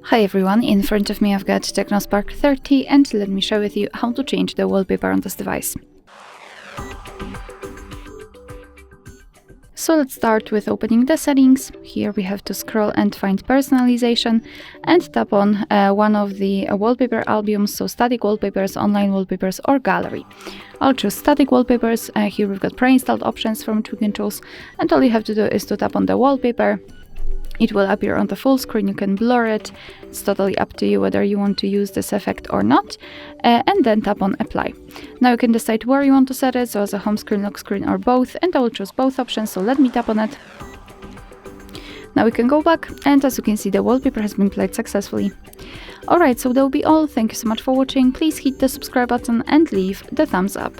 Hi everyone, in front of me I've got TECNO Spark 30 and let me share with you how to change the wallpaper on this device. So let's start with opening the settings. Here we have to scroll and find personalization and tap on one of the wallpaper albums, so static wallpapers, online wallpapers or gallery. I'll choose static wallpapers. Here we've got pre-installed options from which we can choose, and all you have to do is to tap on the wallpaper. It will appear on the full screen. You can blur it. It's totally up to you whether you want to use this effect or not. And then tap on apply. Now you can decide where you want to set it, so as a home screen, lock screen or both, and I will choose both options, so let me tap on it. Now we can go back, and as you can see, the wallpaper has been played successfully. Alright, so that will be all. Thank you so much for watching. Please hit the subscribe button and leave the thumbs up.